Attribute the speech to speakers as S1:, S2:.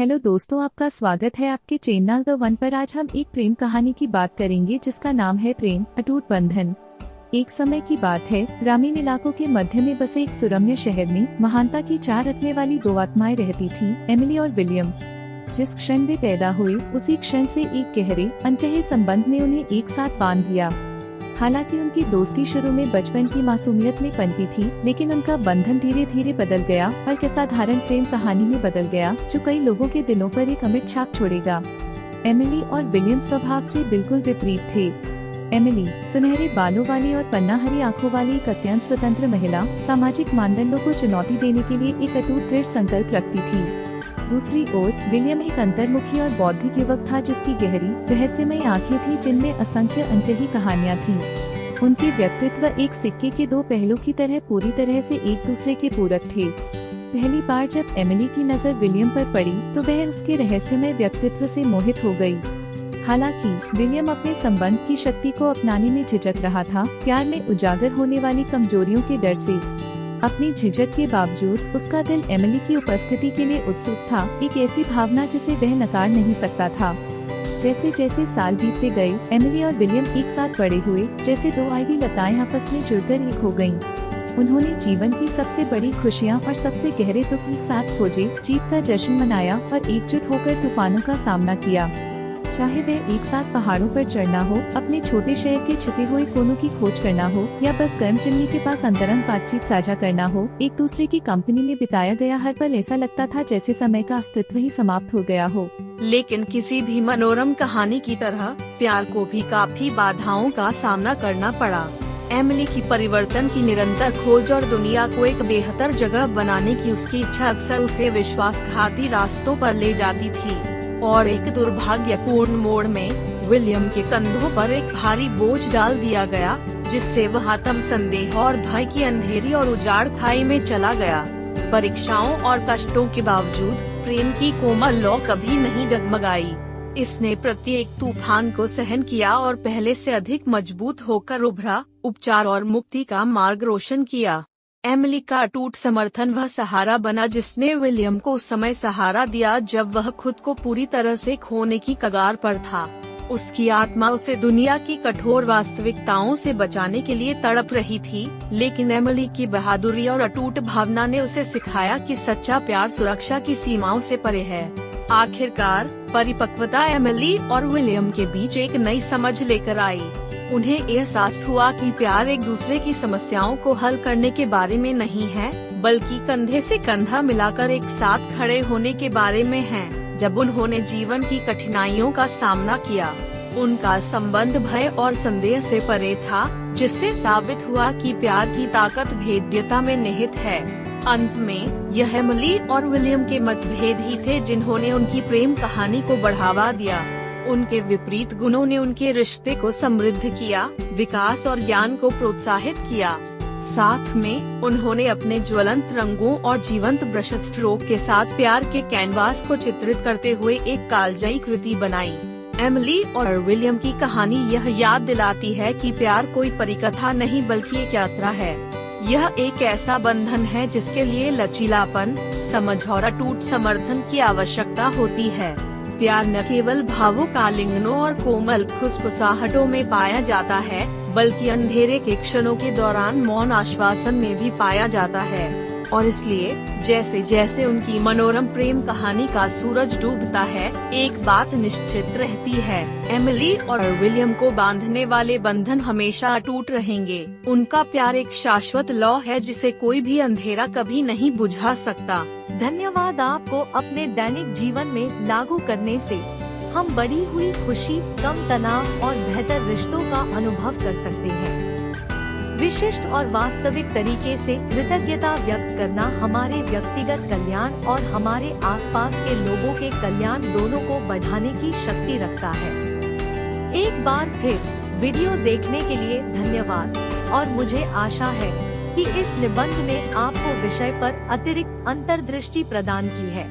S1: Hello दोस्तों, आपका स्वागत है आपके चैनल द वन पर। आज हम एक प्रेम कहानी की बात करेंगे जिसका नाम है प्रेम अटूट बंधन। एक समय की बात है, ग्रामीण इलाकों के मध्य में बसे एक सुरम्य शहर में महानता की चार रखने वाली दो आत्माएं रहती थीं, एमिली और विलियम। जिस क्षण वे पैदा हुए उसी क्षण से एक गहरे अनकहे संबंध ने उन्हें एक साथ बांध दिया। हालांकि उनकी दोस्ती शुरू में बचपन की मासूमियत में पनपी थी, लेकिन उनका बंधन धीरे धीरे बदल गया और एक असाधारण प्रेम कहानी में बदल गया जो कई लोगों के दिलों पर एक अमिट छाप छोड़ेगा। एमिली और विलियम स्वभाव से बिल्कुल विपरीत थे। एमिली सुनहरे बालों वाली और पन्ना हरी आँखों वाली एक अत्यंत स्वतंत्र महिला, सामाजिक मानदंडों को चुनौती देने के लिए एक अटूट दृढ़ संकल्प रखती थी। दूसरी ओर विलियम एक अंतर्मुखी और बौद्धिक युवक था जिसकी गहरी रहस्यमयी आंखें थीं जिनमें असंख्य अनकही कहानियां थीं। उनके व्यक्तित्व एक सिक्के के दो पहलू की तरह पूरी तरह से एक दूसरे के पूरक थे। पहली बार जब एमिली की नजर विलियम पर पड़ी तो वह उसके रहस्यमय व्यक्तित्व से मोहित हो गई। हालांकि विलियम अपने संबंध की शक्ति को अपनाने में झिझक रहा था, प्यार में उजागर होने वाली कमजोरियों के डर से। अपनी झिझक के बावजूद उसका दिल एमिली की उपस्थिति के लिए उत्सुक था, एक ऐसी भावना जिसे वह नकार नहीं सकता था। जैसे जैसे साल बीतते गए, एमिली और विलियम एक साथ बड़े हुए, जैसे दो आईवी लताएं आपस में जुड़कर एक हो गईं। उन्होंने जीवन की सबसे बड़ी खुशियां और सबसे गहरे दुख एक साथ खोजे, जीत का जश्न मनाया और एकजुट होकर तूफानों का सामना किया। चाहे वह एक साथ पहाड़ों पर चढ़ना हो, अपने छोटे शहर के छिपे हुए कोनों की खोज करना हो, या बस गर्म चिमनी के पास अंतरंग बातचीत साझा करना हो, एक दूसरे की कंपनी में बिताया गया हर पल ऐसा लगता था जैसे समय का अस्तित्व ही समाप्त हो गया हो।
S2: लेकिन किसी भी मनोरम कहानी की तरह प्यार को भी काफी बाधाओं का सामना करना पड़ा। एमिली की परिवर्तन की निरंतर खोज और दुनिया को एक बेहतर जगह बनाने की उसकी इच्छा अक्सर उसे विश्वासघाती रास्तों पर ले जाती थी। और एक दुर्भाग्यपूर्ण मोड़ में विलियम के कंधों पर एक भारी बोझ डाल दिया गया, जिससे वह आत्म संदेह और भय की अंधेरी और उजाड़ खाई में चला गया। परीक्षाओं और कष्टों के बावजूद प्रेम की कोमल लौ कभी नहीं डगमगाई। इसने प्रत्येक तूफान को सहन किया और पहले से अधिक मजबूत होकर उभरा, उपचार और मुक्ति का मार्ग रोशन किया। एमिली का अटूट समर्थन वह सहारा बना जिसने विलियम को उस समय सहारा दिया जब वह खुद को पूरी तरह से खोने की कगार पर था। उसकी आत्मा उसे दुनिया की कठोर वास्तविकताओं से बचाने के लिए तड़प रही थी, लेकिन एमिली की बहादुरी और अटूट भावना ने उसे सिखाया कि सच्चा प्यार सुरक्षा की सीमाओं से परे है। आखिरकार परिपक्वता एमिली और विलियम के बीच एक नई समझ लेकर आई। उन्हें एहसास हुआ कि प्यार एक दूसरे की समस्याओं को हल करने के बारे में नहीं है, बल्कि कंधे से कंधा मिलाकर एक साथ खड़े होने के बारे में है। जब उन्होंने जीवन की कठिनाइयों का सामना किया, उनका संबंध भय और संदेह से परे था, जिससे साबित हुआ कि प्यार की ताकत भेद्यता में निहित है। अंत में यह एमिली और विलियम के मतभेद ही थे जिन्होंने उनकी प्रेम कहानी को बढ़ावा दिया। उनके विपरीत गुणों ने उनके रिश्ते को समृद्ध किया, विकास और ज्ञान को प्रोत्साहित किया। साथ में उन्होंने अपने ज्वलंत रंगों और जीवंत ब्रश स्ट्रोक के साथ प्यार के कैनवास को चित्रित करते हुए एक कालजयी कृति बनाई। एमिली और विलियम की कहानी यह याद दिलाती है कि प्यार कोई परिकथा नहीं बल्कि एक यात्रा है। यह एक ऐसा बंधन है जिसके लिए लचीलापन, समझ और अटूट समर्थन की आवश्यकता होती है। प्यार न केवल भावुक आलिंगनों और कोमल फुसफुसाहटों में पाया जाता है, बल्कि अंधेरे के क्षणों के दौरान मौन आश्वासन में भी पाया जाता है। और इसलिए जैसे जैसे उनकी मनोरम प्रेम कहानी का सूरज डूबता है, एक बात निश्चित रहती है, एमिली और विलियम को बांधने वाले बंधन हमेशा अटूट रहेंगे। उनका प्यार एक शाश्वत लौ है जिसे कोई भी अंधेरा कभी नहीं बुझा सकता।
S3: धन्यवाद। आपको अपने दैनिक जीवन में लागू करने से हम बढ़ी हुई खुशी, कम तनाव और बेहतर रिश्तों का अनुभव कर सकते हैं। विशिष्ट और वास्तविक तरीके से कृतज्ञता व्यक्त करना हमारे व्यक्तिगत कल्याण और हमारे आसपास के लोगों के कल्याण दोनों को बढ़ाने की शक्ति रखता है। एक बार फिर वीडियो देखने के लिए धन्यवाद और मुझे आशा है कि इस निबंध ने आपको विषय पर अतिरिक्त अंतर्दृष्टि प्रदान की है।